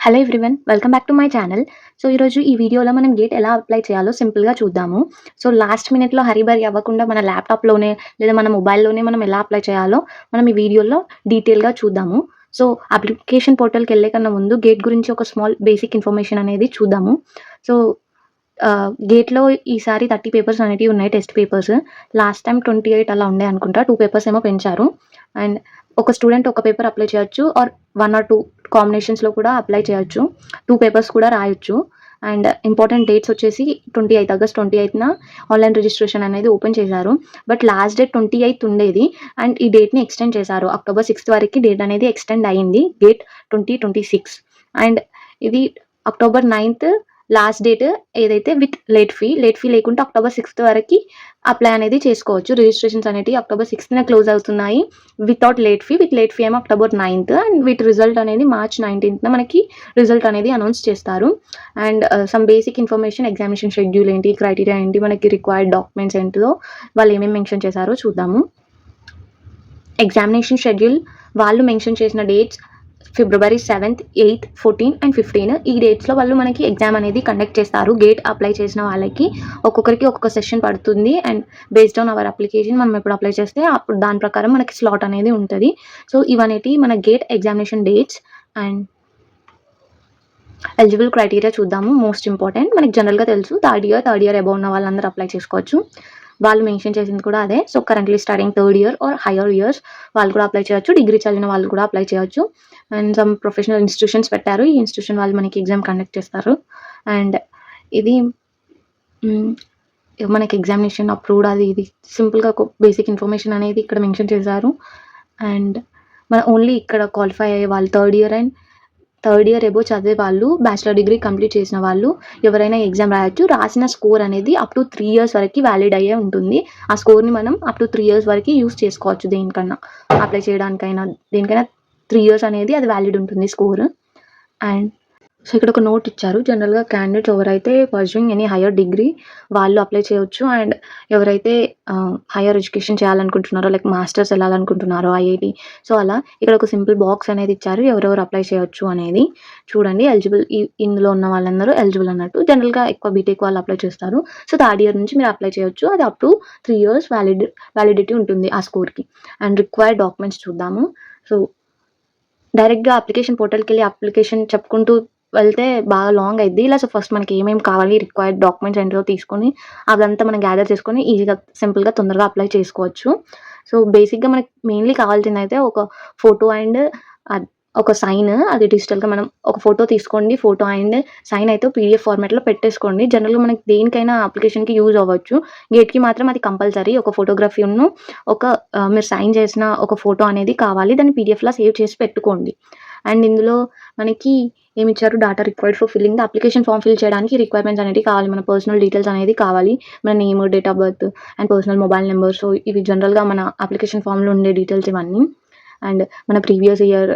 Hello everyone, welcome back to my channel. So, ఈరోజు ఈ వీడియోలో మనం గేట్ ఎలా అప్లై చేయాలో సింపుల్‌గా చూద్దాము. సో, లాస్ట్ మినిట్‌లో హరీబరీ అవ్వకుండా మన ల్యాప్‌టాప్‌లోనే లేదా మన మొబైల్‌లోనే మనం ఎలా అప్లై చేయాలో మనం ఈ వీడియోలో డీటెయిల్‌గా చూద్దాము. సో, అప్లికేషన్ పోర్టల్‌కెళ్ళే కన్నా ముందు గేట్ గురించి ఒక స్మాల్ బేసిక్ ఇన్ఫర్మేషన్ అనేది చూద్దాము. సో, గేట్‌లో ఈసారి 30 పేపర్స్ అనేటివి ఉన్నాయి, టెస్ట్ పేపర్స్. లాస్ట్ టైమ్ 28 అలా ఉండే అనుకుంటా. 2 పేపర్స్ ఏమో పెంచారు. అండ్ ఒక స్టూడెంట్ ఒక పేపర్ అప్లై చేయొచ్చు ఆర్ 1 ఆర్ 2 కాంబినేషన్స్‌లో కూడా అప్లై చేయొచ్చు. 2 పేపర్స్ కూడా రాయొచ్చు. అండ్ ఇంపార్టెంట్ డేట్స్ వచ్చేసి 28 ఆగస్ట్ 28న ఆన్‌లైన్ రిజిస్ట్రేషన్ అనేది ఓపెన్ చేశారు. బట్ లాస్ట్ డేట్ 28 ఉండేది. అండ్ ఈ డేట్‌ని ఎక్స్‌టెండ్ చేశారు. అక్టోబర్ 6 వరకి డేట్ అనేది ఎక్స్‌టెండ్ అయింది. గేట్ 2026. అండ్ ఇది అక్టోబర్ 9థ్ లాస్ట్ డేట్ ఏదైతే విత్ లేట్ ఫీ లేకుంటే అక్టోబర్ 6 వరకి అప్లై అనేది చేసుకోవచ్చు. రిజిస్ట్రేషన్స్ అనేటివి అక్టోబర్ 6న క్లోజ్ అవుతున్నాయి. Without late fee, with late fee ఏమో అక్టోబర్ 9థ్. అండ్ వీటి రిజల్ట్ అనేది మార్చ్ 19థ్‌న మనకి రిజల్ట్ అనేది అనౌన్స్ చేస్తారు. And some basic information, examination schedule ఏంటి, క్రైటీరియా ఏంటి, మనకి రిక్వైర్డ్ డాక్యుమెంట్స్ ఏంటిదో వాళ్ళు ఏమేమి మెన్షన్ చేశారో చూద్దాము. ఎగ్జామినేషన్ షెడ్యూల్ వాళ్ళు మెన్షన్ చేసిన dates February 7th, 8th, 14 and 15 ఈ డేట్స్‌లో వాళ్ళు మనకి ఎగ్జామ్ అనేది కండక్ట్ చేస్తారు. గేట్ అప్లై చేసిన వాళ్ళకి ఒక్కొక్కరికి ఒక్కొక్క సెషన్ పడుతుంది. And based on hour application మనం ఎప్పుడు అప్లై చేస్తే అప్పుడు దాని ప్రకారం మనకి స్లాట్ అనేది ఉంటది. సో, ఇవనేటివి మన gate examination dates. And eligible criteria చూద్దాము. మోస్ట్ ఇంపార్టెంట్, మనకి జనరల్‌గా తెలుసు థర్డ్ ఇయర్ అబోవ్ ఉన్న వాళ్ళందరూ అప్లై చేసుకోవచ్చు. వాళ్ళు మెన్షన్ చేసింది కూడా అదే. So, currently studying third year are hire years వాళ్ళు కూడా అప్లై చేయొచ్చు. డిగ్రీ చదివిన వాళ్ళు కూడా అప్లై చేయొచ్చు. అండ్ సమ్ ప్రొఫెషనల్ ఇన్‌స్టిట్యూషన్స్ పెట్టారు. ఈ ఇన్‌స్టిట్యూషన్ వాళ్ళు మనకి ఎగ్జామ్ కండక్ట్ చేస్తారు. అండ్ ఇది మనకి ఎగ్జామినేషన్ అప్రూవ్డ్ అది ఇది సింపుల్‌గా ఒక బేసిక్ ఇన్ఫర్మేషన్ అనేది ఇక్కడ మెన్షన్ చేశారు. అండ్ మన ఓన్లీ ఇక్కడ క్వాలిఫై అయ్యే వాళ్ళు థర్డ్ ఇయర్ అబోవ్ చదివే వాళ్ళు, బ్యాచిలర్ డిగ్రీ కంప్లీట్ చేసిన వాళ్ళు ఎవరైనా ఎగ్జామ్ రాయొచ్చు. రాసిన స్కోర్ అనేది అప్ టు 3 ఇయర్స్ వరకి వ్యాలిడ్ అయ్యే ఉంటుంది. ఆ స్కోర్‌ని మనం అప్ టు 3 ఇయర్స్ వరకి యూజ్ చేసుకోవచ్చు. దేనికన్నా అప్లై చేయడానికైనా దేనికైనా 3 ఇయర్స్ అనేది అది వ్యాలిడ్ ఉంటుంది స్కోర్. అండ్ సో, ఇక్కడ ఒక నోట్ ఇచ్చారు. జనరల్‌గా క్యాండిడేట్స్ ఎవరైతే పర్సూయింగ్ ఎనీ హైయర్ డిగ్రీ వాళ్ళు అప్లై చేయొచ్చు. అండ్ ఎవరైతే హైయర్ ఎడ్యుకేషన్ చేయాలనుకుంటున్నారో లైక్ మాస్టర్స్ వెళ్ళాలనుకుంటున్నారో ఐఐటీ, సో, అలా ఇక్కడ ఒక సింపుల్ బాక్స్ అనేది ఇచ్చారు. ఎవరెవరు అప్లై చేయొచ్చు అనేది చూడండి. ఎలిజిబుల్ ఇందులో ఉన్న వాళ్ళందరూ ఎలిజిబుల్ అన్నట్టు. జనరల్‌గా ఎక్కువ బీటెక్ వాళ్ళు అప్లై చేస్తారు. సో, థర్డ్ ఇయర్ నుంచి మీరు అప్లై చేయొచ్చు. అది అప్ టు 3 ఇయర్స్ వ్యాలిడిటీ ఉంటుంది ఆ స్కోర్‌కి. అండ్ రిక్వైర్డ్ డాక్యుమెంట్స్ చూద్దాము. సో, డైరెక్ట్‌గా అప్లికేషన్ పోర్టల్‌కెళ్ళి అప్లికేషన్ చెప్పుకుంటూ వెళ్తే బాగా లాంగ్ అయిద్ది. సో, ఫస్ట్ మనకి ఏమేమి కావాలి, రిక్వైర్డ్ డాక్యుమెంట్స్ ఏంటో తీసుకొని అదంతా మనం గ్యాదర్ చేసుకొని ఈజీగా సింపుల్‌గా తొందరగా అప్లై చేసుకోవచ్చు. సో, బేసిక్‌గా మనకి మెయిన్‌లీ కావాల్సిందయితే ఒక ఫోటో అండ్ ఒక సైన్. అది డిజిటల్‌గా మనం ఒక ఫోటో తీసుకోండి. ఫోటో అండ్ సైన్ అయితే పీడీఎఫ్ ఫార్మాట్‌లో పెట్టేసుకోండి. జనరల్‌గా మనకి దేనికైనా అప్లికేషన్‌కి యూజ్ అవ్వచ్చు. గేట్‌కి మాత్రం అది కంపల్సరీ. ఒక ఫోటోగ్రఫీను ఒక మీరు సైన్ చేసిన ఒక ఫోటో అనేది కావాలి. దాన్ని పీడీఎఫ్‌లా సేవ్ చేసి పెట్టుకోండి. అండ్ ఇందులో మనకి ఏమిచ్చారు, data required for filling the application form fill చేయడానికి రిక్వైర్మెంట్స్ అనేవి కావాలి. మన పర్సనల్ డీటెయిల్స్ అనేది కావాలి. మన name, date of birth and personal mobile number. So, ఇవి జనరల్‌గా మన అప్లికేషన్ ఫార్మ్‌లో ఉండే డీటెయిల్స్ ఇవన్నీ. అండ్ మన ప్రీవియస్ ఇయర్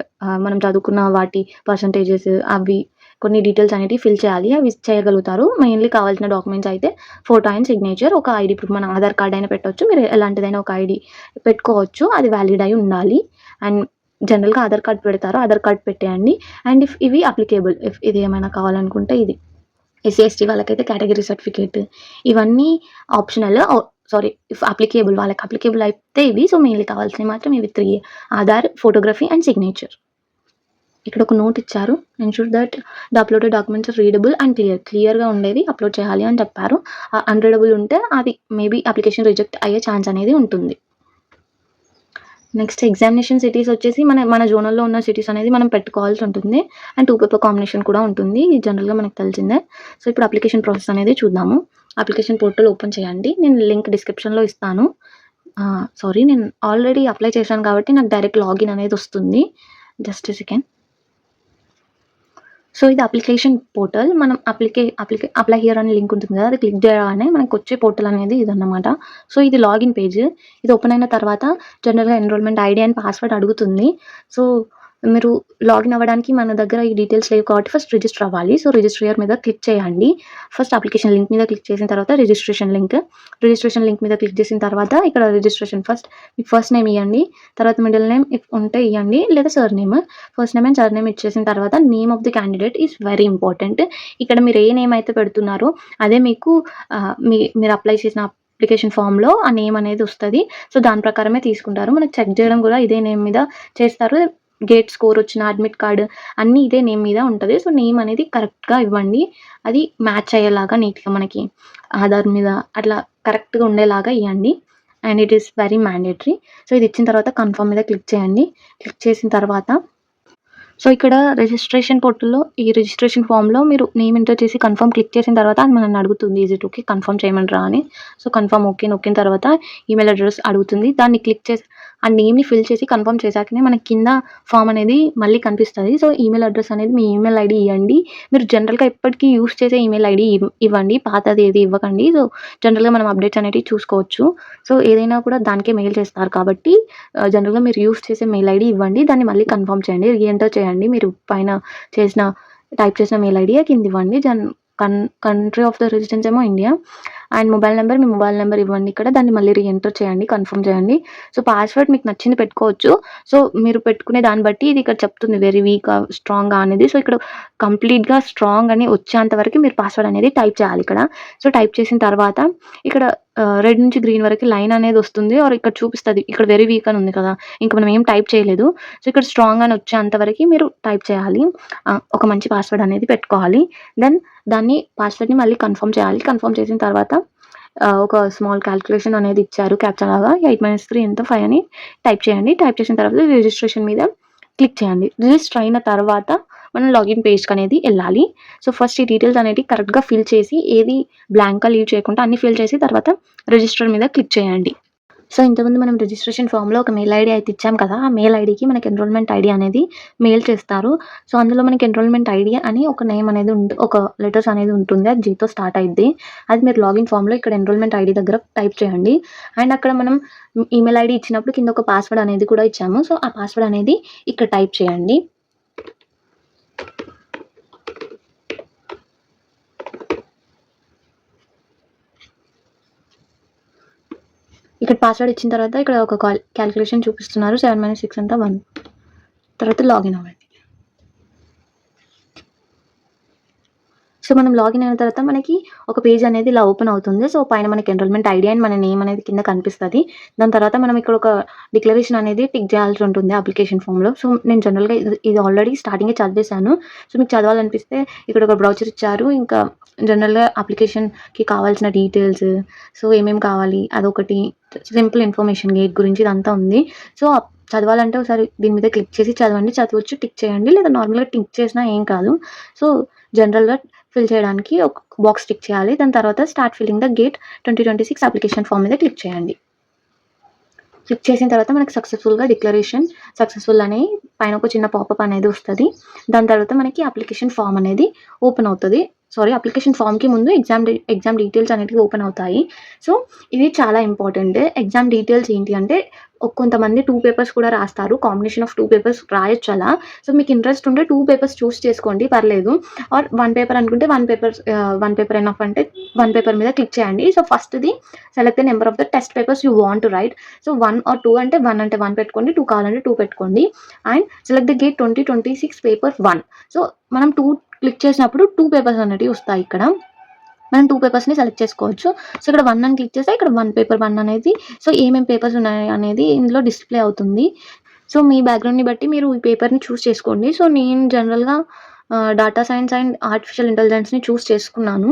మనం చదువుకున్న వాటి పర్సంటేజెస్ అవి కొన్ని డీటెయిల్స్ అనేటివి ఫిల్ చేయాలి. అవి చేయగలుగుతారు. మెయిన్‌లీ కావాల్సిన డాక్యుమెంట్స్ అయితే ఫోటో అండ్ సిగ్నేచర్, ఒక ఐడీ ప్రూఫ్, మన ఆధార్ కార్డ్ అయినా పెట్టొచ్చు. మీరు ఎలాంటిదైనా ఒక ఐడీ పెట్టుకోవచ్చు. అది వ్యాలిడ్ అయి ఉండాలి. అండ్ జనరల్‌గా ఆధార్ కార్డ్ పెడతారు. ఆధార్ కార్డ్ పెట్టేయండి. అండ్ ఇవి అప్లికేబుల్, ఇది ఏమైనా కావాలనుకుంటే ఇది. ఎస్సీ, ఎస్టీ వాళ్ళకైతే కేటగిరీ సర్టిఫికేట్ ఇవన్నీ ఆప్షనల్. సారీ, ఇఫ్ అప్లికేబుల్ వాళ్ళకి అప్లికేబుల్ అయితే ఇవి. సో, మెయిన్‌లీ కావాల్సినవి మాత్రం ఇవి 3: ఆధార్, ఫోటోగ్రఫీ అండ్ సిగ్నేచర్. ఇక్కడ ఒక నోట్ ఇచ్చారు. Ensure that the uploaded documents are readable and క్లియర్‌గా ఉండేవి అప్‌లోడ్ చేయాలి అని చెప్పారు. అన్‌రీడబుల్ ఉంటే అది మేబీ అప్లికేషన్ రిజెక్ట్ అయ్యే ఛాన్స్ అనేది ఉంటుంది. నెక్స్ట్ ఎగ్జామినేషన్ సిటీస్ వచ్చేసి మన జోనల్‌లో ఉన్న సిటీస్ అనేది మనం పెట్టుకోవాల్సి ఉంటుంది. అండ్ 2 పేపర్ కాంబినేషన్ కూడా ఉంటుంది. ఇది జనరల్‌గా మనకు తెలిసిందే. సో, ఇప్పుడు అప్లికేషన్ ప్రాసెస్ అనేది చూద్దాము. అప్లికేషన్ పోర్టల్ ఓపెన్ చేయండి. నేను లింక్ డిస్క్రిప్షన్‌లో ఇస్తాను. సారీ, నేను ఆల్రెడీ అప్లై చేశాను కాబట్టి నాకు డైరెక్ట్ లాగిన్ అనేది వస్తుంది. Just a second. సో, ఇది అప్లికేషన్ పోర్టల్. మనం అప్లై హియర్ అనే లింక్ ఉంటుంది కదా, అది క్లిక్ చేయగానే మనకు వచ్చే పోర్టల్ అనేది ఇదన్నమాట. సో, ఇది లాగిన్ పేజ్. ఇది ఓపెన్ అయిన తర్వాత జనరల్‌గా ఎన్రోల్‌మెంట్ ఐడీ అండ్ పాస్వర్డ్ అడుగుతుంది. సో, మీరు లాగిన్ అవ్వడానికి మన దగ్గర ఈ డీటెయిల్స్ లేవు కాబట్టి ఫస్ట్ రిజిస్టర్ అవ్వాలి. సో, రిజిస్టర్ హియర్ మీద క్లిక్ చేయండి. ఫస్ట్ అప్లికేషన్ లింక్ మీద క్లిక్ చేసిన తర్వాత రిజిస్ట్రేషన్ లింక్ మీద క్లిక్ చేసిన తర్వాత ఇక్కడ రిజిస్ట్రేషన్ ఫస్ట్ మీ ఫస్ట్ నేమ్ ఇయ్యండి. తర్వాత మిడిల్ నేమ్ ఇఫ్ ఉంటే ఇయ్యండి లేదా surname. First name and surname ఇచ్చేసిన తర్వాత name of the candidate is very important. ఇక్కడ మీరు ఏ నేమ్ అయితే పెడుతున్నారో అదే మీకు మీరు అప్లై చేసిన అప్లికేషన్ ఫామ్‌లో ఆ నేమ్ అనేది వస్తది. సో, దాని ప్రకారమే తీసుకుంటారు. మనకు చెక్ చేయడం కూడా ఇదే నేమ్ మీద చేస్తారు. గేట్ స్కోర్ వచ్చిన అడ్మిట్ కార్డ్ అన్నీ ఇదే నేమ్ మీద ఉంటది. సో, నేమ్ అనేది కరెక్ట్‌గా ఇవ్వండి. అది మ్యాచ్ అయ్యేలాగా నీట్‌గా మనకి ఆధార్ మీద అట్లా కరెక్ట్‌గా ఉండేలాగా ఇయ్యండి. And it is very mandatory. So, ఇది ఇచ్చిన తర్వాత కన్ఫర్మ్ మీద క్లిక్ చేయండి. క్లిక్ చేసిన తర్వాత సో, ఇక్కడ రిజిస్ట్రేషన్ పోర్టల్‌లో ఈ రిజిస్ట్రేషన్ ఫామ్‌లో మీరు నేమ్ ఎంటర్ చేసి కన్ఫర్మ్ క్లిక్ చేసిన తర్వాత అది మనల్ని అడుగుతుంది. ఈజ్ ఇట్ ఓకే కన్ఫర్మ్ చేయమంటారా అని. సో, కన్ఫర్మ్ ఓకే నొక్కిన తర్వాత ఈమెయిల్ అడ్రెస్ అడుగుతుంది. దాన్ని క్లిక్ చేసి ఆ నేమ్‌ని ఫిల్ చేసి కన్ఫర్మ్ చేశాకనే మనకి కింద ఫామ్ అనేది మళ్ళీ కనిపిస్తది. సో, ఈమెయిల్ అడ్రెస్ అనేది మీ ఈమెయిల్ ఐడీ ఇయ్యండి. మీరు జనరల్‌గా ఎప్పటికీ యూజ్ చేసే ఈమెయిల్ ఐడీ ఇవ్వండి. పాతది ఏది ఇవ్వకండి. సో, జనరల్‌గా మనం అప్డేట్స్ అనేటివి చూసుకోవచ్చు. సో, ఏదైనా కూడా దానికే మెయిల్ చేస్తారు కాబట్టి జనరల్‌గా మీరు యూజ్ చేసే మెయిల్ ఐడీ ఇవ్వండి. దాన్ని మళ్ళీ కన్ఫర్మ్ చేయండి. రీఎంటర్ చేయండి. మీరు పైన టైప్ చేసిన మెయిల్ ఐడీయే కింద ఇవ్వండి. కంట్రీ ఆఫ్ ద రెసిడెన్స్ ఏమో India. And mobile number me mobile number ఇవ్వండి ఇక్కడ. దాన్ని మళ్ళీ రీఎంటర్ చేయండి. కన్ఫర్మ్ చేయండి. సో, పాస్వర్డ్ మీకు నచ్చింది పెట్టుకోవచ్చు. సో, మీరు పెట్టుకునే దాన్ని బట్టి ఇది ఇక్కడ చెప్తుంది వెరీ వీకా, స్ట్రాంగా అనేది. సో, ఇక్కడ కంప్లీట్‌గా స్ట్రాంగ్ అని వచ్చేంత వరకు మీరు పాస్వర్డ్ అనేది టైప్ చేయాలి ఇక్కడ. సో, టైప్ చేసిన తర్వాత ఇక్కడ రెడ్ నుంచి గ్రీన్ వరకు లైన్ అనేది వస్తుంది. ఆర్ ఇక్కడ చూపిస్తది. ఇక్కడ వెరీ వీక్ అని ఉంది కదా! ఇంక మనం ఏం టైప్ చేయలేదు. సో, ఇక్కడ స్ట్రాంగ్ అని వచ్చేంత వరకి మీరు టైప్ చేయాలి. ఒక మంచి పాస్వర్డ్ అనేది పెట్టుకోవాలి. దెన్ పాస్వర్డ్‌ని మళ్ళీ కన్ఫర్మ్ చేయాలి. కన్ఫర్మ్ చేసిన తర్వాత ఒక స్మాల్ క్యాలిక్యులేషన్ అనేది ఇచ్చారు క్యాప్చా లాగా. 8 - 3 ఎంత 5 అని టైప్ చేయండి. టైప్ చేసిన తర్వాత రిజిస్ట్రేషన్ మీద క్లిక్ చేయండి. రిజిస్టర్ అయిన తర్వాత మనం లాగిన్ పేజ్‌కి అనేది ఎళ్ళాలి. సో, ఫస్ట్ ఈ డీటెయిల్స్ అనేటివి కరెక్ట్‌గా ఫిల్ చేసి ఏది బ్లాంక్‌గా లీవ్ చేయకుండా అన్నీ ఫిల్ చేసి తర్వాత రిజిస్టర్ మీద క్లిక్ చేయండి. సో, ఇంతకుముందు మనం రిజిస్ట్రేషన్ ఫామ్‌లో ఒక మెయిల్ ఐడీ అయితే ఇచ్చాం కదా! ఆ మెయిల్ ఐడీకి మనకి ఎన్రోల్‌మెంట్ ఐడీ అనేది మెయిల్ చేస్తారు. సో, అందులో మనకి ఎన్రోల్‌మెంట్ ఐడీ అని ఒక నేమ్ అనేది ఒక లెటర్స్ అనేది ఉంటుంది. అది జీతో స్టార్ట్ అయిద్ది. అది మీరు లాగిన్ ఫామ్‌లో ఇక్కడ ఎన్రోల్‌మెంట్ ఐడీ దగ్గర టైప్ చేయండి. అండ్ అక్కడ మనం ఈమెయిల్ ఐడీ ఇచ్చినప్పుడు కింద ఒక పాస్వర్డ్ అనేది కూడా ఇచ్చాము. సో, ఆ పాస్వర్డ్ అనేది ఇక్కడ టైప్ చేయండి. ఇక్కడ పాస్వర్డ్ ఇచ్చిన తర్వాత ఇక్కడ ఒక క్యాలిక్యులేషన్ చూపిస్తున్నారు. 7 - 6 ఎంత 1. తర్వాత లాగిన్ అవ్వండి. సో, మనం లాగిన్ అయిన తర్వాత మనకి ఒక పేజ్ అనేది ఇలా ఓపెన్ అవుతుంది. సో, పైన మనకి ఎన్రోల్‌మెంట్ ఐడీ అండ్ మన నేమ్ అనేది కింద కనిపిస్తది. దాని తర్వాత మనం ఇక్కడ ఒక డిక్లరేషన్ అనేది టిక్ చేయాల్సి ఉంటుంది అప్లికేషన్ ఫామ్‌లో. సో, నేను జనరల్‌గా ఇది ఆల్రెడీ స్టార్టింగే చదివేశాను. సో, మీకు చదవాలనిపిస్తే ఇక్కడ ఒక బ్రౌచర్ ఇచ్చారు. ఇంకా జనరల్‌గా అప్లికేషన్‌కి కావాల్సిన డీటెయిల్స్, సో, ఏమేమి కావాలి అదొకటి, సింపుల్ ఇన్ఫర్మేషన్ గేట్ గురించి ఇదంతా ఉంది. సో, చదవాలంటే ఒకసారి దీని మీద క్లిక్ చేసి చదవండి. చదవచ్చు టిక్ చేయండి. లేదా నార్మల్‌గా టిక్ చేసినా ఏం కాదు. సో, జనరల్‌గా ఫిల్ చేయడానికి ఒక బాక్స్ టిక్ చేయాలి. దాని తర్వాత start filling the GATE 2026 application form మీద క్లిక్ చేయండి. క్లిక్ చేసిన తర్వాత మనకి సక్సెస్‌ఫుల్‌గా డిక్లరేషన్ సక్సెస్‌ఫుల్ అని పైన ఒక చిన్న పాపప్ అనేది వస్తది. దాని తర్వాత మనకి అప్లికేషన్ ఫామ్ అనేది ఓపెన్ అవుతది. అప్లికేషన్ ఫామ్‌కి ముందు ఎగ్జామ్ డీటెయిల్స్ అనేటివి ఓపెన్ అవుతాయి. సో, ఇది చాలా ఇంపార్టెంట్. ఎగ్జామ్ డీటెయిల్స్ ఏంటి అంటే కొంతమంది 2 పేపర్స్ కూడా రాస్తారు. కాంబినేషన్ ఆఫ్ 2 పేపర్స్ రాయొచ్చు అలా. సో, మీకు ఇంట్రెస్ట్ ఉంటే 2 పేపర్స్ చూస్ చేసుకోండి పర్లేదు. ఆర్ 1 పేపర్ అనుకుంటే 1 పేపర్ ఎనఫ్ అంటే 1 పేపర్ మీద క్లిక్ చేయండి. సో, ఫస్ట్‌ది select the number of the test papers you want to write. So, 1 or 2 అంటే 1 పెట్టుకోండి. 2 కావాలంటే 2 పెట్టుకోండి. And select the GATE 2026 paper 1. So, మనం 2 క్లిక్ చేసినప్పుడు 2 పేపర్స్ అనేటివి వస్తాయి ఇక్కడ. మనం 2 పేపర్స్‌ని సెలెక్ట్ చేసుకోవచ్చు. సో, ఇక్కడ 1 అని క్లిక్ చేస్తే ఇక్కడ పేపర్ 1 అనేది సో, ఏమేం పేపర్స్ ఉన్నాయి అనేది ఇందులో డిస్‌ప్లే అవుతుంది. సో, మీ బ్యాక్‌గ్రౌండ్‌ని బట్టి మీరు ఈ పేపర్‌ని చూస్ చేసుకోండి. సో, నేను జనరల్‌గా డాటా సైన్స్ అండ్ ఆర్టిఫిషియల్ ఇంటెలిజెన్స్‌ని చూస్ చేసుకున్నాను.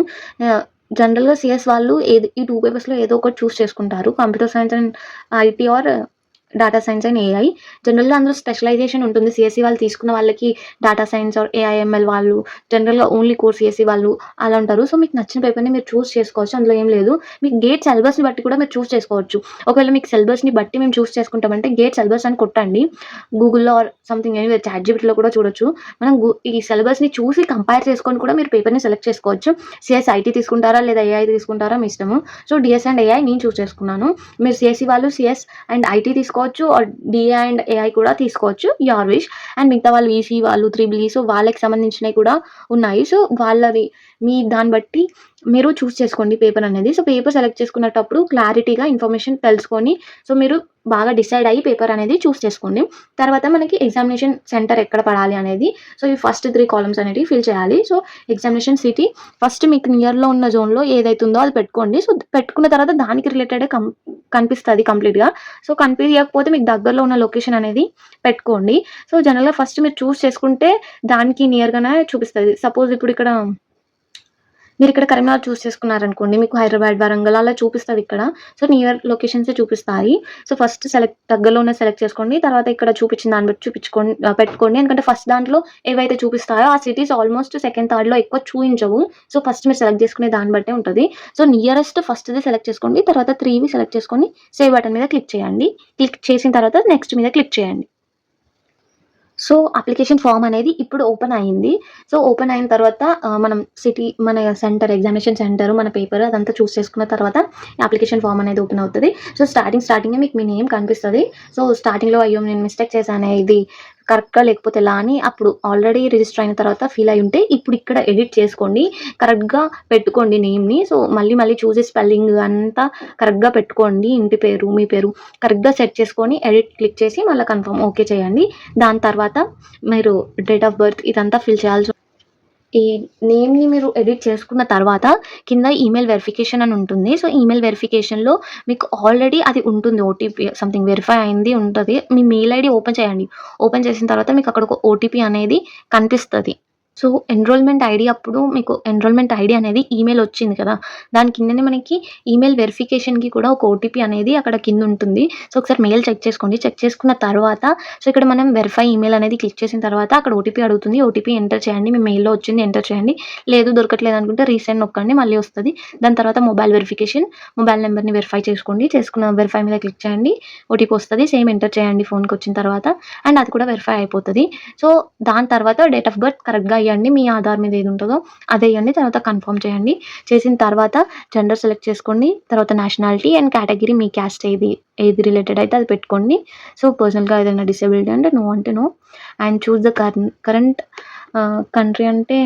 జనరల్‌గా సీఎస్ వాళ్ళు ఈ 2 పేపర్స్‌లో ఏదో ఒకటి చూస్ చేసుకుంటారు. Computer science and IT or data science and AI. జనరల్‌గా అందులో స్పెషలైజేషన్ ఉంటుంది. సీఎస్ఈ వాళ్ళు తీసుకున్న వాళ్ళకి డాటా సైన్స్ ఆర్ ఏఐఎంఎల్ వాళ్ళు, జనరల్‌గా ఓన్లీ కోర్ సీఎస్ఈ వాళ్ళు అలా ఉంటారు. సో, మీకు నచ్చిన పేపర్‌ని మీరు చూస్ చేసుకోవచ్చు. అందులో ఏం లేదు. మీకు గేట్ సిలబస్‌ని బట్టి కూడా మీరు చూస్ చేసుకోవచ్చు. ఒకవేళ మీకు సిలబస్‌ని బట్టి మేము చూస్ చేసుకుంటామంటే గేట్ సిలబస్ అని కొట్టండి. గూగుల్‌లో ఆర్ సంథింగ్ ఎనీవేర్ చాట్‌జీపీటీలో కూడా చూడొచ్చు. మనం ఈ సిలబస్‌ని చూసి కంపేర్ చేసుకొని కూడా మీరు పేపర్‌ని సెలెక్ట్ చేసుకోవచ్చు. సీఎస్ ఐటీ తీసుకుంటారా లేదా ఏఐ తీసుకుంటారా మీ ఇష్టము. సో, డీఎస్ అండ్ ఏఐ నేను చూస్ చేసుకున్నాను. మీరు సీఎస్ఈ వాళ్ళు సీఎస్ అండ్ ఐటీ తీసుకోవచ్చు. తీసుకోవచ్చు, డిఏ అండ్ ఏఐ కూడా తీసుకోవచ్చు, యువర్ విష్. అండ్ మిగతా వాళ్ళు ఈసీ వాళ్ళు, త్రిబుల్ ఈ, సో వాళ్ళకి సంబంధించినవి కూడా ఉన్నాయి. సో వాళ్ళది మీ దాన్ని బట్టి మీరు చూస్ చేసుకోండి పేపర్ అనేది. సో పేపర్ సెలెక్ట్ చేసుకునేటప్పుడు క్లారిటీగా ఇన్ఫర్మేషన్ తెలుసుకొని, సో మీరు బాగా డిసైడ్ అయ్యి పేపర్ అనేది చూస్ చేసుకోండి. తర్వాత మనకి ఎగ్జామినేషన్ సెంటర్ ఎక్కడ పడాలి అనేది, సో ఈ ఫస్ట్ 3 కాలమ్స్ అనేవి ఫిల్ చేయాలి. సో ఎగ్జామినేషన్ సిటీ ఫస్ట్ మీకు నియర్లో ఉన్న జోన్లో ఏదైతుందో అది పెట్టుకోండి. సో పెట్టుకున్న తర్వాత దానికి రిలేటెడ్ కనిపిస్తుంది కంప్లీట్గా. సో కనిపించకపోతే మీకు దగ్గరలో ఉన్న లొకేషన్ అనేది పెట్టుకోండి. సో జనరల్గా ఫస్ట్ మీరు చూస్ చేసుకుంటే దానికి నియర్గానే చూపిస్తుంది. సపోజ్ ఇప్పుడు ఇక్కడ మీరు ఇక్కడ కరీంనగర్ చూస్ చేసుకున్నారనుకోండి, మీకు హైదరాబాద్, వరంగల్ అలా చూపిస్తుంది ఇక్కడ. సో నియర్ లొకేషన్సే చూపిస్తాయి. సో ఫస్ట్ దగ్గరలో ఉన్న సెలెక్ట్ చేసుకోండి. తర్వాత ఇక్కడ చూపించిన దాన్ని బట్టి పెట్టుకోండి. ఎందుకంటే ఫస్ట్ దాంట్లో ఏవైతే చూపిస్తాయో ఆ సిటీస్ ఆల్మోస్ట్ సెకండ్, థర్డ్లో ఎక్కువ చూపించవు. సో ఫస్ట్ మీరు సెలెక్ట్ చేసుకునే దాన్ని బట్టే ఉంటుంది. సో నియరెస్ట్ ఫస్ట్ది సెలెక్ట్ చేసుకోండి. తర్వాత 3వి సెలెక్ట్ చేసుకొని సేవ్ బటన్ మీద క్లిక్ చేయండి. క్లిక్ చేసిన తర్వాత నెక్స్ట్ మీద క్లిక్ చేయండి. సో అప్లికేషన్ ఫామ్ అనేది ఇప్పుడు ఓపెన్ అయింది. సో ఓపెన్ అయిన తర్వాత మనం మన ఎగ్జామినేషన్ సెంటర్, మన పేపర్ అదంతా చూస్ చేసుకున్న తర్వాత అప్లికేషన్ ఫామ్ అనేది ఓపెన్ అవుతుంది. సో స్టార్టింగే మీకు మీ నేమ్ కనిపిస్తుంది. సో స్టార్టింగ్లో అయ్యో నేను మిస్టేక్ చేశాను, ఇది కరెక్ట్గా లేకపోతే ఎలా అని అప్పుడు ఆల్రెడీ రిజిస్టర్ అయిన తర్వాత ఫీల్ అయి ఉంటే ఇప్పుడు ఇక్కడ ఎడిట్ చేసుకోండి, కరెక్ట్గా పెట్టుకోండి నేమ్ని. సో మళ్ళీ చూసి స్పెల్లింగ్ అంతా కరెక్ట్గా పెట్టుకోండి. ఇంటి పేరు, మీ పేరు కరెక్ట్గా సెట్ చేసుకొని ఎడిట్ క్లిక్ చేసి మళ్ళీ కన్ఫర్మ్ ఓకే చేయండి. దాని తర్వాత మీరు డేట్ ఆఫ్ బర్త్ ఇదంతా ఫిల్ చేయాల్సి ఈ నేమ్ని మీరు ఎడిట్ చేసుకున్న తర్వాత కింద ఈమెయిల్ వెరిఫికేషన్ అని ఉంటుంది. సో ఈమెయిల్ వెరిఫికేషన్లో మీకు ఆల్రెడీ అది ఉంటుంది, ఓటీపీ సంథింగ్ వెరిఫై అయింది ఉంటుంది. మీ మెయిల్ ఐడి ఓపెన్ చేయండి. ఓపెన్ చేసిన తర్వాత మీకు అక్కడ ఒక ఓటీపీ అనేది కనిపిస్తుంది. సో ఎన్రోల్మెంట్ ఐడి అప్పుడు మీకు ఎన్రోల్మెంట్ ఐడి అనేది ఈమెయిల్ వచ్చింది కదా, దాని కిందనే మనకి ఈమెయిల్ వెరిఫికేషన్కి కూడా ఒక ఓటీపీ అనేది అక్కడ కింద ఉంటుంది. సో ఒకసారి మెయిల్ చెక్ చేసుకోండి. చెక్ చేసుకున్న తర్వాత సో ఇక్కడ మనం వెరిఫై ఈమెయిల్ అనేది క్లిక్ చేసిన తర్వాత అక్కడ ఓటీపీ అడుగుతుంది. ఓటీపీ ఎంటర్ చేయండి. మీ మెయిల్లో వచ్చింది ఎంటర్ చేయండి. లేదు దొరకట్లేదు అనుకుంటే రీసెండ్ నొక్కండి, మళ్ళీ వస్తుంది. దాని తర్వాత మొబైల్ వెరిఫికేషన్, మొబైల్ నెంబర్ని వెరిఫై చేసుకోండి. చేసుకున్న వెరిఫై మీద క్లిక్ చేయండి, ఓటీపీ వస్తుంది. సేమ్ ఎంటర్ చేయండి ఫోన్కి వచ్చిన తర్వాత, అండ్ అది కూడా వెరిఫై అయిపోతుంది. సో దాని తర్వాత డేట్ ఆఫ్ బర్త్ కరెక్ట్గా ఇవ్వండి. మీ ఆధార్ మీద ఏది ఉంటుందో అదే ఇవ్వండి. తర్వాత కన్ఫర్మ్ చేయండి. చేసిన తర్వాత జెండర్ సెలెక్ట్ చేసుకోండి. తర్వాత నేషనాలిటీ అండ్ కేటగిరీ, మీ క్యాస్ట్ ఏది రిలేటెడ్ అయితే అది పెట్టుకోండి. సో పర్సనల్గా ఏదైనా డిసేబిలిటీ అంటే no. And choose the current country అంటే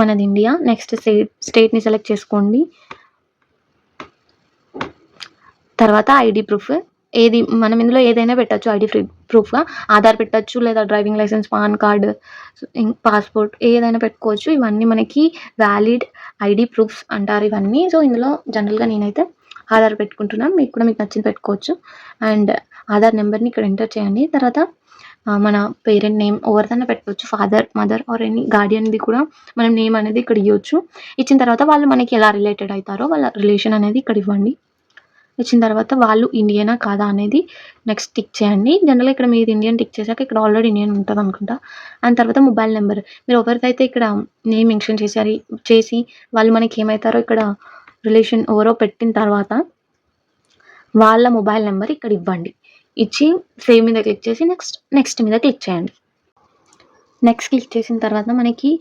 మనది ఇండియా. నెక్స్ట్ స్టేట్ని సెలెక్ట్ చేసుకోండి. తర్వాత ఐడి ప్రూఫ్ ఏది మనం ఇందులో ఏదైనా పెట్టచ్చు. ఐడి ప్రూఫ్గా ఆధార్ పెట్టచ్చు, లేదా driving licence, PAN card, passport ఏదైనా పెట్టుకోవచ్చు. ఇవన్నీ మనకి వ్యాలిడ్ ఐడి ప్రూఫ్స్ అంటారు ఇవన్నీ. సో ఇందులో జనరల్గా నేనైతే ఆధార్ పెట్టుకుంటున్నాను, మీకు నచ్చింది పెట్టుకోవచ్చు. అండ్ ఆధార్ నెంబర్ని ఇక్కడ ఎంటర్ చేయండి. తర్వాత మన పేరెంట్ నేమ్ ఎవరిదైనా పెట్టుకోవచ్చు, ఫాదర్, మదర్ ఆర్ ఎనీ గార్డియన్ది కూడా మనం నేమ్ అనేది ఇక్కడ ఇవ్వచ్చు. ఇచ్చిన తర్వాత వాళ్ళు మనకి ఎలా రిలేటెడ్ అవుతారో వాళ్ళ రిలేషన్ అనేది ఇక్కడ ఇవ్వండి. ఇచ్చిన తర్వాత వాళ్ళు ఇండియనా కాదా అనేది నెక్స్ట్ టిక్ చేయండి. జనరల్గా ఇక్కడ మీరు ఇండియన్ టిక్ చేశాక ఇక్కడ ఆల్రెడీ ఇండియన్ ఉంటుంది అనుకుంటా. అండ్ తర్వాత మొబైల్ నెంబర్ మీరు ఎవరికైతే ఇక్కడ నేమ్ మెన్షన్ చేసి వాళ్ళు మనకి ఏమవుతారో ఇక్కడ రిలేషన్ ఎవరో పెట్టిన తర్వాత వాళ్ళ మొబైల్ నెంబర్ ఇక్కడ ఇవ్వండి. ఇచ్చి సేవ్ మీద క్లిక్ చేసి నెక్స్ట్ మీద క్లిక్ చేయండి. నెక్స్ట్ క్లిక్ చేసిన తర్వాత మనకి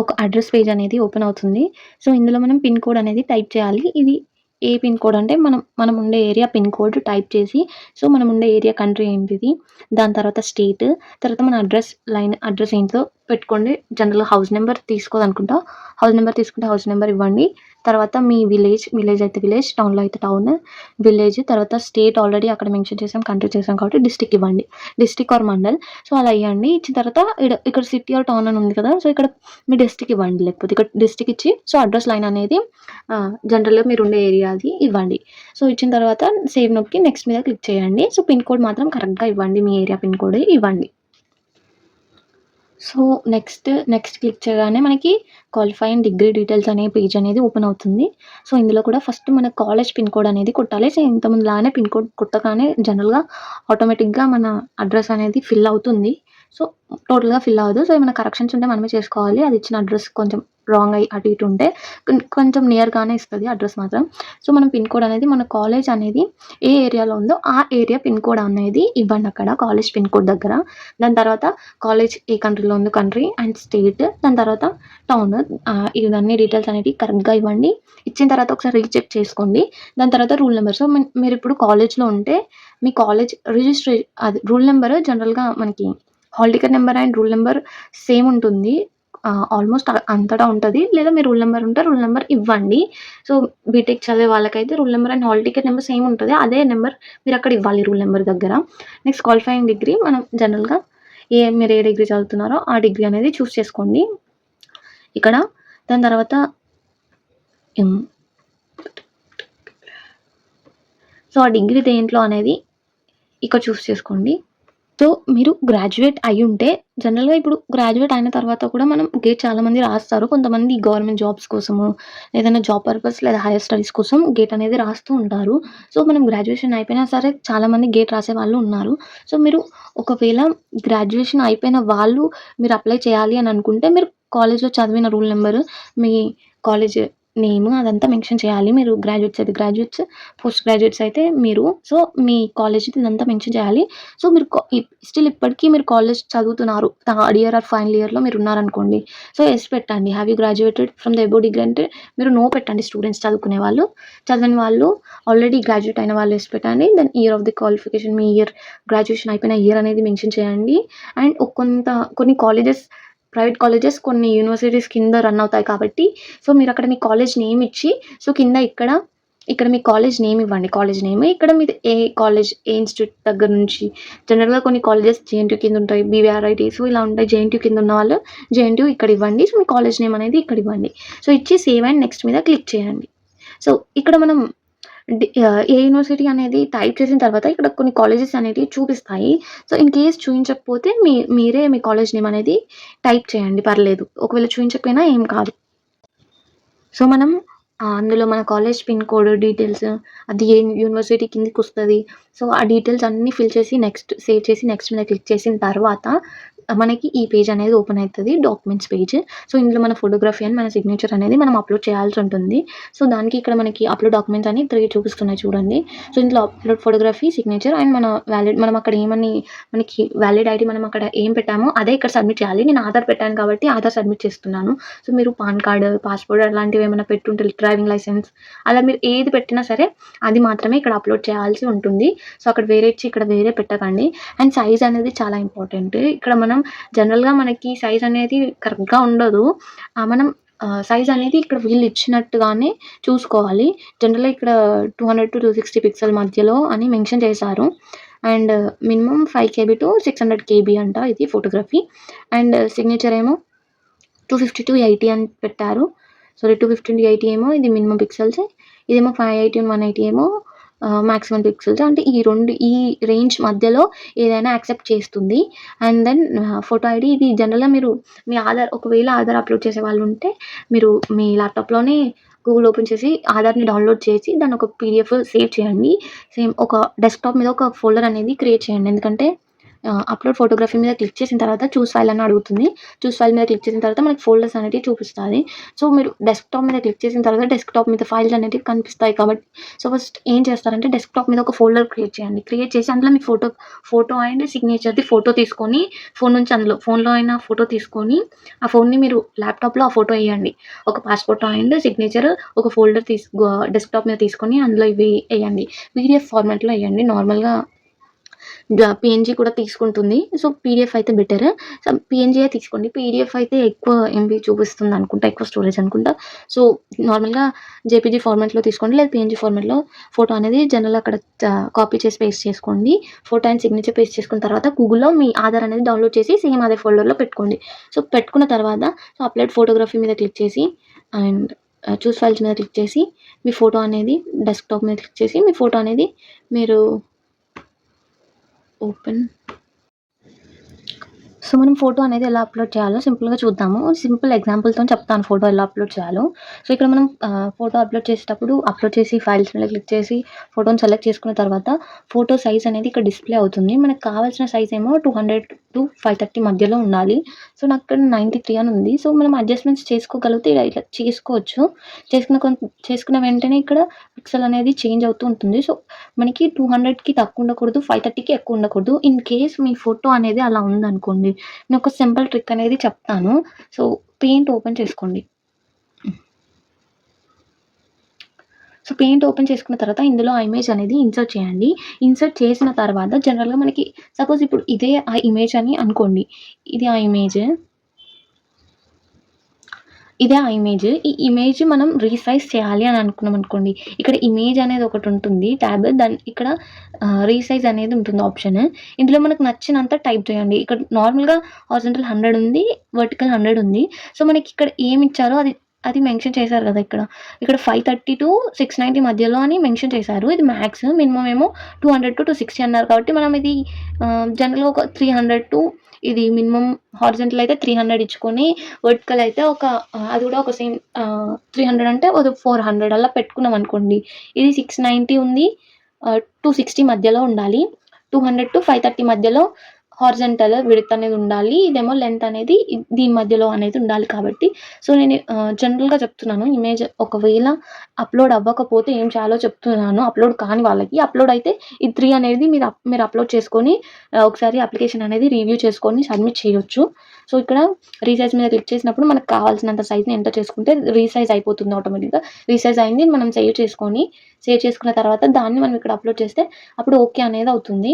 ఒక అడ్రస్ పేజ్ అనేది ఓపెన్ అవుతుంది. సో ఇందులో మనం పిన్ కోడ్ అనేది టైప్ చేయాలి. ఇది ఏ పిన్ కోడ్ అంటే మనం ఉండే ఏరియా పిన్ కోడ్ టైప్ చేసి, సో మనం ఉండే ఏరియా కంట్రీ ఏంటిది, దాని తర్వాత స్టేట్, తర్వాత మన అడ్రస్ ఏంటో పెట్టుకోండి. జనరల్గా హౌస్ నెంబర్ తీసుకోదనుకుంటా, హౌస్ నెంబర్ తీసుకుంటే హౌస్ నెంబర్ ఇవ్వండి. తర్వాత మీ విలేజ్ అయితే విలేజ్, టౌన్లో అయితే టౌన్, విలేజ్. తర్వాత స్టేట్ ఆల్రెడీ అక్కడ మెన్షన్ చేసాం, కంట్రీ చేసాం కాబట్టి డిస్ట్రిక్ట్ ఇవ్వండి, డిస్ట్రిక్ట్ ఆర్ మండల్. సో అలా ఇవ్వండి. ఇచ్చిన తర్వాత ఇక్కడ సిటీ ఆర్ టౌన్ అని ఉంది కదా, సో ఇక్కడ మీ డిస్ట్రిక్ట్ ఇవ్వండి, లేకపోతే ఇక్కడ డిస్ట్రిక్ట్ ఇచ్చి సో అడ్రస్ లైన్ అనేది జనరల్గా మీరు ఉండే ఏరియా అది ఇవ్వండి. సో ఇచ్చిన తర్వాత సేవ్ నొక్కి నెక్స్ట్ మీద క్లిక్ చేయండి. సో పిన్ కోడ్ మాత్రం కరెక్ట్గా ఇవ్వండి, మీ ఏరియా పిన్ కోడ్ ఇవ్వండి. సో నెక్స్ట్ క్లిక్ చేయగానే మనకి క్వాలిఫైయింగ్ డిగ్రీ డీటెయిల్స్ అనే పేజ్ అనేది ఓపెన్ అవుతుంది. సో ఇందులో కూడా ఫస్ట్ మన కాలేజ్ పిన్ కోడ్ అనేది కొట్టాలి. సో ఇంతకుముందు లాగానే పిన్ కోడ్ కొట్టగానే జనరల్గా ఆటోమేటిక్గా మన అడ్రస్ అనేది ఫిల్ అవుతుంది. సో టోటల్గా ఫిల్ అవ్వదు. సో ఏమైనా కరెక్షన్స్ ఉంటే మనమే చేసుకోవాలి. అది ఇచ్చిన అడ్రస్ కొంచెం రాంగ్ అయ్యి అటు ఇటు ఉంటే కొంచెం నియర్‌గానే ఇస్తది అడ్రస్ మాత్రం. సో, మనం పిన్ కోడ్ అనేది మన కాలేజ్ అనేది ఏ ఏరియాలో ఉందో ఆ ఏరియా పిన్ కోడ్ అనేది ఇవ్వండి అక్కడ కాలేజ్ పిన్ కోడ్ దగ్గర. దాని తర్వాత కాలేజ్ ఏ కంట్రీలో ఉందో కంట్రీ అండ్ స్టేట్, దాని తర్వాత టౌన్, ఇవన్నీ డీటెయిల్స్ అనేటివి కరెక్ట్‌గా ఇవ్వండి. ఇచ్చిన తర్వాత ఒకసారి రీచెక్ చేసుకోండి. దాని తర్వాత రూల్ నంబర్. సో, మీరిప్పుడు కాలేజ్‌లో ఉంటే మీ కాలేజ్ అది రూల్ నంబర్ జనరల్‌గా మనకి hall ticket number and rule number same ఉంటుంది. ఆల్మోస్ట్ అంతటా ఉంటది. లేదా మీ రూల్ నంబర్ ఉంటే రూల్ నంబర్ ఇవ్వండి. సో, బీటెక్ చదివే వాళ్ళకైతే rule number and hall ticket number same ఉంటది. అదే నంబర్ మీరక్కడ ఇవ్వాలి రూల్ నంబర్ దగ్గర. నెక్స్ట్ క్వాలిఫైయింగ్ డిగ్రీ మనం జనరల్‌గా మీరు ఏ డిగ్రీ చదువుతున్నారో ఆ డిగ్రీ అనేది చూజ్ చేసుకోండి ఇక్కడ. దాని తర్వాత హ్మ్. సో, ఆ డిగ్రీ దేంట్లో అనేది ఇక్కడ చూజ్ చేసుకోండి. సో, మీరు గ్రాడ్యుయేట్ అయ్యుంటే జనరల్‌గా ఇప్పుడు గ్రాడ్యుయేట్ అయిన తర్వాత కూడా మనం గేట్ చాలామంది రాస్తారు. కొంతమంది గవర్నమెంట్ జాబ్స్ కోసము, ఏదైనా జాబ్ పర్పస్ లేదా హైర్ స్టడీస్ కోసం గేట్ అనేది రాస్తూ ఉంటారు. సో, మనం గ్రాడ్యుయేషన్ అయిపోయినా సరే చాలామంది గేట్ రాసేవాళ్ళు ఉన్నారు. సో, మీరు ఒకవేళ గ్రాడ్యుయేషన్ అయిపోయిన వాళ్ళు మీరు అప్లై చేయాలి అని అనుకుంటే మీరు కాలేజ్‌లో చదివిన రూల్ నంబరు, మీ కాలేజ్ నేమ్ అదంతా మెన్షన్ చేయాలి. మీరు గ్రాడ్యుయేట్స్ అయితే గ్రాడ్యుయేట్స్, పోస్ట్ గ్రాడ్యుయేట్స్ అయితే మీరు. సో, మీ కాలేజ్‌ది ఇదంతా మెన్షన్ చేయాలి. సో, మీరు స్టిల్ ఇప్పటికి మీరు కాలేజ్ చదువుతున్నారు. థర్డ్ ఇయర్ ఆర్ ఫైనల్ ఇయర్‌లో మీరున్నారనుకోండి. సో, యెస్ పెట్టండి. Have you graduated from the above degree అంటే మీరు నో పెట్టండి స్టూడెంట్స్ చదువుకునే వాళ్ళు. చదవని వాళ్ళు ఆల్రెడీ గ్రాడ్యుయేట్ అయిన వాళ్ళు యెస్ పెట్టండి. Then year of the qualification మీ ఇయర్ గ్రాడ్యుయేషన్ అయిపోయిన ఇయర్ అనేది మెన్షన్ చేయండి. అండ్ కొన్ని కాలేజెస్ ప్రైవేట్ కాలేజెస్ కొన్ని యూనివర్సిటీస్ కింద రన్ అవుతాయి కాబట్టి సో, మీరక్కడ మీ కాలేజ్ నేమ్ ఇచ్చి సో, కింద ఇక్కడ మీ కాలేజ్ నేమ్ ఇవ్వండి. కాలేజ్ నేమ్ ఇక్కడ మీది ఏ కాలేజ్, ఏ ఇన్‌స్టిట్యూట్ దగ్గర నుంచి జనరల్‌గా కొన్ని కాలేజెస్ జేఎన్‌టీయూ కింద ఉంటాయి. బీవీఆర్ఐటీ సో, ఇలా ఉంటాయి. జేఎన్‌టీయూ కింద ఉన్నవాళ్ళు జేఎన్‌టీయూ ఇక్కడ ఇవ్వండి. సో, మీ కాలేజ్ నేమ్ అనేది ఇక్కడ ఇవ్వండి. సో, ఇచ్చి సేవ్ అండ్ నెక్స్ట్ మీద క్లిక్ చేయండి. సో, ఇక్కడ మనం ఏ యూనివర్సిటీ అనేది టైప్ చేసిన తర్వాత ఇక్కడ కొన్ని కాలేజెస్ అనేటివి చూపిస్తాయి. సో, ఇన్ కేస్ చూయించకపోతే మీరే మీ కాలేజ్ నేమ్ అనేది టైప్ చేయండి పర్లేదు. ఒకవేళ చూయించకపోయినా ఏం కాదు. సో, మనం అందులో మన కాలేజ్ పిన్ కోడ్ డీటెయిల్స్, అది ఏ యూనివర్సిటీ కిందకొస్తది. సో, ఆ డీటెయిల్స్ అన్నీ ఫిల్ చేసి సేవ్ చేసి నెక్స్ట్ మీద క్లిక్ చేసిన తర్వాత మనకి ఈ పేజ్ అనేది ఓపెన్ అయితది. Documents page. సో, ఇందులో మన ఫోటోగ్రఫీ అండ్ మన సిగ్నేచర్ అనేది మనం అప్‌లోడ్ చేయాల్సి ఉంటుంది. సో, దానికి ఇక్కడ మనకి అప్‌లోడ్ డాక్యుమెంట్స్ అని 3 చూపిస్తున్నాయి చూడండి. సో, ఇందులో అప్‌లోడ్ ఫోటోగ్రఫీ, సిగ్నేచర్ అండ్ మనం అక్కడ మనకి వ్యాలిడ్ ఐడీ మనం అక్కడ ఏం పెట్టామో అదే ఇక్కడ సబ్మిట్ చేయాలి. నేను ఆధార్ పెట్టాను కాబట్టి ఆధార్ సబ్మిట్ చేస్తున్నాను. సో, మీరు పాన్ కార్డ్, పాస్‌పోర్ట్ అలాంటివి ఏమైనా పెట్టుంటే డ్రైవింగ్ లైసెన్స్ అలా మీరు ఏది పెట్టినా సరే అది మాత్రమే ఇక్కడ అప్‌లోడ్ చేయాల్సి ఉంటుంది. సో, అక్కడ వేరే ఇచ్చి ఇక్కడ వేరే పెట్టకండి. అండ్ సైజ్ అనేది చాలా ఇంపార్టెంట్. ఇక్కడ మనం జనరల్‌గా మనకి సైజ్ అనేది కరెక్ట్‌గా ఉండదు. మనం సైజ్ అనేది ఇక్కడ వీళ్ళు ఇచ్చినట్టుగానే చూసుకోవాలి. జనరల్‌గా ఇక్కడ 200-260 పిక్సెల్ మధ్యలో అని మెన్షన్ చేశారు. And minimum 5 KB to 600 KB అంట ఇది ఫోటోగ్రఫీ. అండ్ సిగ్నేచర్ ఏమో 250-80 అని పెట్టారు. సారీ 250-80 ఏమో ఇది మినిమమ్ పిక్సెల్స్. ఇదేమో 580-180 ఏమో మాక్సిమం పిక్సెల్స్. అంటే ఈ రేంజ్ మధ్యలో ఏదైనా యాక్సెప్ట్ చేస్తుంది. అండ్ దెన్ ఫోటో ఐడీ ఇది జనరల్‌గా మీరు మీ ఒకవేళ ఆధార్ అప్‌లోడ్ చేసే వాళ్ళు ఉంటే మీరు మీ ల్యాప్‌టాప్‌లోనే గూగుల్ ఓపెన్ చేసి ఆధార్‌ని డౌన్‌లోడ్ చేసి దాన్ని ఒక పీడీఎఫ్ సేవ్ చేయండి. సేమ్ ఒక డెస్క్‌టాప్ మీద ఒక ఫోల్డర్ అనేది క్రియేట్ చేయండి. ఎందుకంటే అప్‌లోడ్ ఫోటోగ్రఫీ మీద క్లిక్ చేసిన తర్వాత చూస్ ఫైల్ అని అడుగుతుంది. చూస్ ఫైల్ మీద క్లిక్ చేసిన తర్వాత మనకి ఫోల్డర్స్ అనేటివి చూపిస్తాది. సో, మీరు డెస్క్‌టాప్ మీద క్లిక్ చేసిన తర్వాత డెస్క్‌టాప్ మీద ఫైల్స్ అనేటివి కనిపిస్తాయి కాబట్టి సో, ఫస్ట్ ఏం చేస్తారంటే డెస్క్‌టాప్ మీద ఒక ఫోల్డర్ క్రియేట్ చేయండి. క్రియేట్ చేసి అందులో మీ ఫోటో అండ్ సిగ్నేచర్‌ది ఫోటో తీసుకొని ఫోన్‌లో అయినా ఫోటో తీసుకొని ఆ ఫోన్‌ని మీరు ల్యాప్‌టాప్‌లో ఆ ఫోటో ఎయ్యండి. ఒక పాస్‌పోర్ట్ అండ్ సిగ్నేచర్ ఒక ఫోల్డర్ డెస్క్‌టాప్ మీద తీసుకొని అందులో ఇవి ఎయ్యండి. పీడీఎఫ్ ఫార్మాట్‌లో ఎయ్యండి. నార్మల్‌గా పీఎన్‌జీ కూడా తీసుకుంటుంది. సో, పీడీఎఫ్ అయితే బెటర్. సో, పీఎన్‌జీయే తీసుకోండి. పీడీఎఫ్ అయితే ఎక్కువ ఎంబీ చూపిస్తుందనుకుంటా. ఎక్కువ స్టోరేజ్ అనుకుంటా. సో, నార్మల్‌గా జేపీజీ ఫార్మాట్‌లో తీసుకోండి. లేదా పీఎన్‌జీ ఫార్మాట్‌లో ఫోటో అనేది జనరల్‌గా అక్కడ కాపీ చేసి పేస్ట్ చేసుకోండి. ఫోటో అండ్ సిగ్నేచర్ పేస్ట్ చేసుకున్న తర్వాత గూగుల్‌లో మీ ఆధార్ అనేది డౌన్‌లోడ్ చేసి సేమ్ అదే ఫోల్డర్‌లో పెట్టుకోండి. సో, పెట్టుకున్న తర్వాత అప్‌లోడ్ ఫోటోగ్రఫీ మీద క్లిక్ చేసి అండ్ చూస్ ఫైల్స్ మీద క్లిక్ చేసి మీ ఫోటో అనేది డెస్క్‌టాప్ మీద క్లిక్ చేసి మీ ఫోటో అనేది మీరు ఓపెన్. సో, మనం ఫోటో అనేది ఎలా అప్‌లోడ్ చేయాలో సింపుల్‌గా చూద్దాము. సింపుల్ ఎగ్జాంపుల్‌తోని చెప్తాను ఫోటో ఎలా అప్‌లోడ్ చేయాలో. సో, ఇక్కడ మనం ఫోటో అప్‌లోడ్ చేసేటప్పుడు అప్‌లోడ్ చేసి ఫైల్స్ మీద క్లిక్ చేసి ఫోటోని సెలెక్ట్ చేసుకున్న తర్వాత ఫోటో సైజ్ అనేది ఇక్కడ డిస్‌ప్లే అవుతుంది. మనకు కావాల్సిన సైజ్ ఏమో 200-530 మధ్యలో ఉండాలి. సో, నాకు ఇక్కడ 93 అని ఉంది. సో, మనం అడ్జస్ట్‌మెంట్స్ చేసుకోగలిగితే ఇలా ఇట్లా చేసుకోవచ్చు. చేసుకున్న వెంటనే ఇక్కడ పిక్సెల్ అనేది చేంజ్ అవుతూ ఉంటుంది. సో, మనకి 200కి తక్కువ ఉండకూడదు, 530కి ఎక్కువ ఉండకూడదు. ఇన్ కేస్ మీ ఫోటో అనేది అలా ఉందనుకోండి, నేను ఒక సింపుల్ ట్రిక్ అనేది చెప్తాను. సో, పెయింట్ ఓపెన్ చేసుకోండి. సో, పెయింట్ ఓపెన్ చేసుకున్న తర్వాత ఇందులో ఆ ఇమేజ్ అనేది ఇన్సర్ట్ చేయండి. ఇన్సర్ట్ చేసిన తర్వాత జనరల్‌గా మనకి సపోజ్ ఇప్పుడు ఇదే ఆ ఇమేజ్ అని అనుకోండి. ఇది ఆ ఇమేజ్. ఇదే ఆ ఇమేజ్. ఈ ఇమేజ్ మనం రీసైజ్ చేయాలి అని అనుకున్నామనుకోండి. ఇక్కడ ఇమేజ్ అనేది ఒకటుంటుంది ట్యాబ్. ఇక్కడ రీసైజ్ అనేది ఉంటుంది ఆప్షన్. ఇందులో మనకు నచ్చినంత టైప్ చేయండి. ఇక్కడ నార్మల్‌గా హారిజాంటల్ 100 ఉంది. వర్టికల్ 100 ఉంది. సో, మనకి ఇక్కడ ఏమిచ్చారో అది మెన్షన్ చేశారు గదా! ఇక్కడ 530-690 మధ్యలో అని మెన్షన్ చేశారు. ఇది మ్యాక్స్. మినిమమ్ ఏమో 200-260 అన్నారు కాబట్టి మనం ఇది జనరల్‌గా ఒక 300 ఇది మినిమమ్ హారిజాంటల్ అయితే 300 ఇచ్చుకొని, వర్టికల్ అయితే అది కూడా ఒక సేమ్ 300 అంటే ఒక 400 అలా పెట్టుకున్నామనుకోండి. ఇది 690 ఉంది. 260 మధ్యలో ఉండాలి. 200-530 మధ్యలో హారిజాంటల్ విడ్త్ అనేది ఉండాలి. ఇదేమో లెంత్ అనేది దీని మధ్యలో అనేది ఉండాలి కాబట్టి, సో, నేను జనరల్‌గా చెప్తున్నాను. ఇమేజ్ ఒకవేళ అప్‌లోడ్ అవ్వకపోతే ఏం చేయాలో చెప్తున్నాను. అప్‌లోడ్ కాని వాళ్ళకి. అప్‌లోడ్ అయితే ఈ 3 అనేది మీరు అప్‌లోడ్ చేసుకొని ఒకసారి అప్లికేషన్ అనేది రివ్యూ చేసుకొని సబ్మిట్ చేయొచ్చు. సో, ఇక్కడ రీసైజ్ మీద క్లిక్ చేసినప్పుడు మనకు కావాల్సినంత సైజ్‌ని ఎంటర్ చేసుకుంటే రీసైజ్ అయిపోతుంది ఆటోమేటిక్‌గా. రీసైజ్ అయింది మనం సేవ్ చేసుకున్న తర్వాత దాన్ని మనం ఇక్కడ అప్‌లోడ్ చేస్తే అప్పుడు ఓకే అనేది అవుతుంది.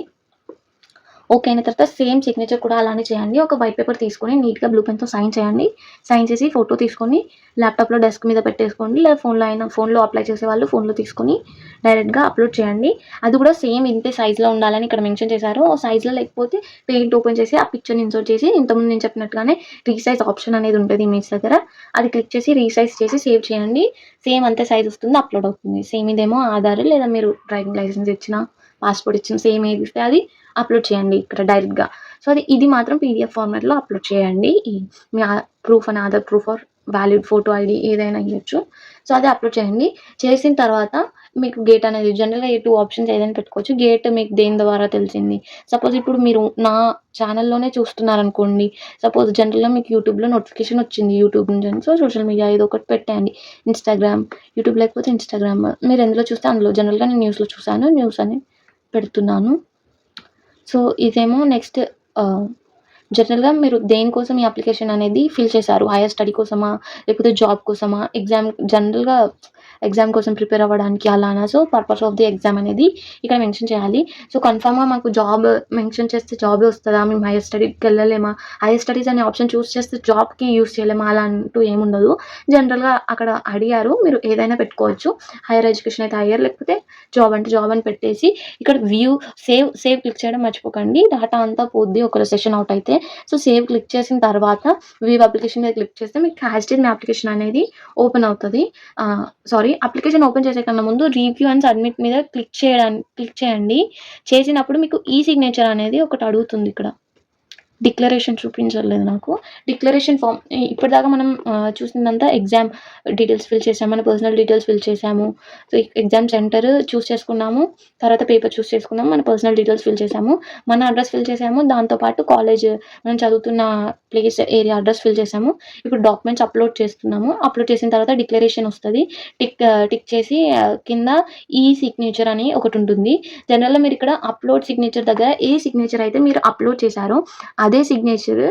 ఓకే అయిన తర్వాత సేమ్ సిగ్నేచర్ కూడా అలానే చేయండి. ఒక వైట్ పేపర్ తీసుకొని నీట్‌గా బ్లూ పెన్‌తో సైన్ చేయండి. సైన్ చేసి ఫోటో తీసుకొని ల్యాప్‌టాప్‌లో డెస్క్ మీద పెట్టేసుకోండి. లేదా ఫోన్‌లో అప్లై చేసేవాళ్ళు ఫోన్‌లో తీసుకొని డైరెక్ట్‌గా అప్‌లోడ్ చేయండి. అది కూడా సేమ్ ఇంతే సైజ్‌లో ఉండాలని ఇక్కడ మెన్షన్ చేశారు. ఆ సైజ్‌లో లేకపోతే పెయింట్ ఓపెన్ చేసి ఆ పిక్చర్‌ని ఇన్సర్ట్ చేసి ఇంతకుముందు నేను చెప్పినట్టుగానే రీసైజ్ ఆప్షన్ అనేది ఉంటది ఇమేజ్ దగ్గర. అది క్లిక్ చేసి రీసైజ్ చేసి సేవ్ చేయండి. సేమ్ అంతే సైజ్ వస్తుంది. అప్‌లోడ్ అవుతుంది. సేమ్ ఇదేమో ఆధార్ లేదా మీరు డ్రైవింగ్ లైసెన్స్ ఇచ్చినా, పాస్‌పోర్ట్ ఇచ్చిన సేమ్ ఏది ఇస్తే అది అప్‌లోడ్ చేయండి ఇక్కడ డైరెక్ట్‌గా. సో, ఇది మాత్రం పీడీఎఫ్ ఫార్మాట్‌లో అప్‌లోడ్ చేయండి. మీ ప్రూఫ్ అని Aadhaar proof or valid photo ID ఏదైనా ఇయ్యొచ్చు. సో, అది అప్‌లోడ్ చేయండి. చేసిన తర్వాత మీకు గేట్ అనేది జనరల్‌గా 2 ఆప్షన్స్ ఏదైనా పెట్టుకోవచ్చు. గేట్ మీకు దేని ద్వారా తెలిసింది? సపోజ్ ఇప్పుడు మీరు నా ఛానెల్‌లోనే చూస్తున్నారనుకోండి. సపోజ్ జనరల్‌గా మీకు యూట్యూబ్‌లో నోటిఫికేషన్ వచ్చింది యూట్యూబ్ నుంచి. సో, సోషల్ మీడియా ఏదో ఒకటి పెట్టేయండి. ఇన్‌స్టాగ్రామ్, యూట్యూబ్ లేకపోతే ఇన్‌స్టాగ్రామ్. మీరు ఎందులో చూస్తే అందులో. జనరల్‌గా నేను న్యూస్‌లో చూసాను. న్యూస్ అని పెడుతున్నాను. సో, ఇదేమో నెక్స్ట్ జనరల్‌గా మీరు దేనికోసం ఈ అప్లికేషన్ అనేది ఫిల్ చేశారు? హైయర్ స్టడీ కోసమా? లేకపోతే జాబ్ కోసమా? జనరల్‌గా ఎగ్జామ్ కోసం ప్రిపేర్ అవ్వడానికి అలానా? So, purpose of the exam అనేది ఇక్కడ మెన్షన్ చేయాలి. సో, కన్ఫర్మ్‌గా మాకు జాబ్ మెన్షన్ చేస్తే జాబే వస్తదా? మేము హైయర్ స్టడీస్‌కెళ్ళలేమా? హైయర్ స్టడీస్ అనే ఆప్షన్ చూస్ చేస్తే జాబ్‌కి యూజ్ చేయలేమా? అలా అంటూ ఏముండదు. జనరల్‌గా అక్కడ అడిగారు. మీరు ఏదైనా పెట్టుకోవచ్చు. హైయర్ ఎడ్యుకేషన్ అయితే హైయర్, లేకపోతే జాబ్ అంటే జాబ్ అని పెట్టేసి ఇక్కడ వ్యూ సేవ్ క్లిక్ చేయడం మర్చిపోకండి. డేటా అంతా పోద్ది ఒకవేళ సెషన్ అవుట్ అయితే. సో, సేవ్ క్లిక్ చేసిన తర్వాత వ్యూ అప్లికేషన్ మీద క్లిక్ చేస్తే మీకు as it is me application అనేది ఓపెన్ అవుతది. అప్లికేషన్ ఓపెన్ చేసే కన్నా ముందు రివ్యూ అండ్ సబ్మిట్ మీద క్లిక్ చేయండి. చేసినప్పుడు మీకు ఈ సిగ్నేచర్ అనేది ఒకటి అడుగుతుంది ఇక్కడ. డిక్లరేషన్ చూపించలేదు నాకు. డిక్లరేషన్ ఫార్మ్ ఇప్పటిదాకా మనం చూసిందంతా ఎగ్జామ్ డీటెయిల్స్ ఫిల్ చేసాము. మన పర్సనల్ డీటెయిల్స్ ఫిల్ చేసాము. సో, ఎగ్జామ్ సెంటర్ చూస్ చేసుకున్నాము. తర్వాత పేపర్ చూస్ చేసుకున్నాము. మన పర్సనల్ డీటెయిల్స్ ఫిల్ చేసాము. మన అడ్రస్ ఫిల్ చేసాము. దాంతో పాటు కాలేజ్ మనం చదువుతున్న ప్లేస్ ఏరియా అడ్రస్ ఫిల్ చేసాము. ఇప్పుడు డాక్యుమెంట్స్ అప్‌లోడ్ చేస్తున్నాము. అప్‌లోడ్ చేసిన తర్వాత డిక్లరేషన్ వస్తది. టిక్ చేసి కింద ఈ సిగ్నేచర్ అని ఒకటుంటుంది. జనరల్‌గా మీరు ఇక్కడ అప్‌లోడ్ సిగ్నేచర్ దగ్గర ఏ సిగ్నేచర్ అయితే మీరు అప్‌లోడ్ చేశారో అదే సిగ్నేచర్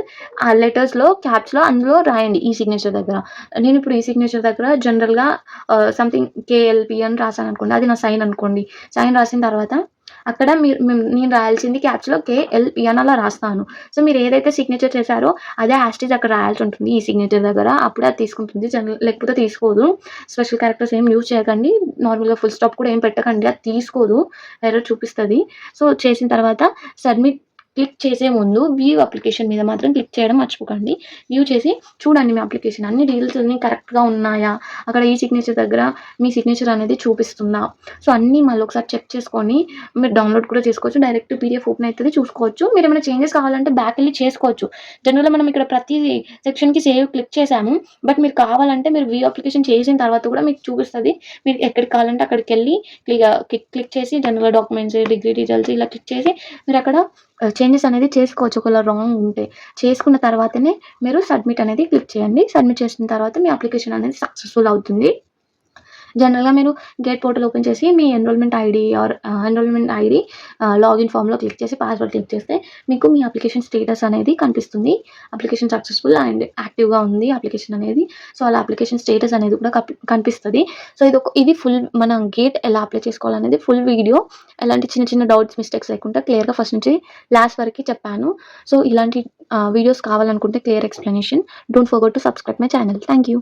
లెటర్స్‌లో క్యాప్స్‌లో అందులో రాయండి ఈ సిగ్నేచర్ దగ్గర. నేను ఇప్పుడు ఈ సిగ్నేచర్ దగ్గర జనరల్‌గా సంథింగ్ కేఎల్‌పి అని రాసాననుకోండి. అది నా సైన్ అనుకోండి. సైన్ రాసిన తర్వాత అక్కడ నేను రాయాల్సింది క్యాప్స్‌లో కేఎల్‌పి అని అలా రాస్తాను. సో, మీరు ఏదైతే సిగ్నేచర్ చేశారో అదే యాజ్ ఇట్ ఈజ్ అక్కడ రాయాల్సి ఉంటుంది ఈ సిగ్నేచర్ దగ్గర. అప్పుడే అది తీసుకుంటుంది. లేకపోతే తీసుకోదు. స్పెషల్ క్యారెక్టర్స్ ఏం యూజ్ చేయకండి. నార్మల్‌గా ఫుల్ స్టాప్ కూడా ఏం పెట్టకండి. అది తీసుకోదు. ఎర్రర్ చూపిస్తది. సో, చేసిన తర్వాత సబ్మిట్ క్లిక్ చేసే ముందు వ్యూ అప్లికేషన్ మీద మాత్రం క్లిక్ చేయడం మర్చిపోకండి. వ్యూ చేసి చూడండి మీ అప్లికేషన్ అన్ని డీటెయిల్స్ అన్నీ కరెక్ట్‌గా ఉన్నాయా? అక్కడ ఈ సిగ్నేచర్ దగ్గర మీ సిగ్నేచర్ అనేది చూపిస్తుందా? సో, అన్నీ మళ్ళీ ఒకసారి చెక్ చేసుకొని మీరు డౌన్‌లోడ్ కూడా చేసుకోవచ్చు. డైరెక్ట్ పీడీఎఫ్ ఓపెన్ అయితది చూసుకోవచ్చు. మీరేమైనా చేంజెస్ కావాలంటే బ్యాకెళ్ళి చేసుకోవచ్చు. జనరల్‌గా మనం ఇక్కడ ప్రతి సెక్షన్‌కి సేవ్ క్లిక్ చేసాము. బట్ మీరు కావాలంటే మీరు వ్యూ అప్లికేషన్ చేసిన తర్వాత కూడా మీకు చూపిస్తది. మీరు ఎక్కడికి కావాలంటే అక్కడికెళ్ళి క్లిక్ చేసి జనరల్ డాక్యుమెంట్స్, డిగ్రీ డీటెయిల్స్ ఇలా క్లిక్ చేసి మీరక్కడ చేంజెస్ అనేది చేసుకోవచ్చు. ఒకవేళ రాంగ్ ఉంటే. చేసుకున్న తర్వాతనే మీరు సబ్మిట్ అనేది క్లిక్ చేయండి. సబ్మిట్ చేసిన తర్వాత మీ అప్లికేషన్ అనేది సక్సెస్‌ఫుల్ అవుతుంది. జనరల్‌గా మీరు గేట్ పోర్టల్ ఓపెన్ చేసి మీ ఎన్రోల్‌మెంట్ ఐడీ లాగిన్ ఫామ్‌లో క్లిక్ చేసి పాస్వర్డ్ క్లిక్ చేస్తే మీకు మీ అప్లికేషన్ స్టేటస్ అనేది కనిపిస్తుంది. అప్లికేషన్ సక్సెస్‌ఫుల్ అండ్ యాక్టివ్‌గా ఉంది అప్లికేషన్ అనేది. సో, అలా అప్లికేషన్ స్టేటస్ అనేది కూడా కనిపిస్తది. సో, ఇది ఫుల్ మన గేట్ ఎలా అప్లై చేసుకోవాలనేది ఫుల్ వీడియో. ఎలాంటి చిన్న చిన్న డౌట్స్, మిస్టేక్స్ లేకుండా క్లియర్‌గా ఫస్ట్ నుంచి లాస్ట్ వరకి చెప్పాను. సో, ఇలాంటి వీడియోస్ కావాలనుకుంటే clear explanation. Don't forget to subscribe my channel. Thank you.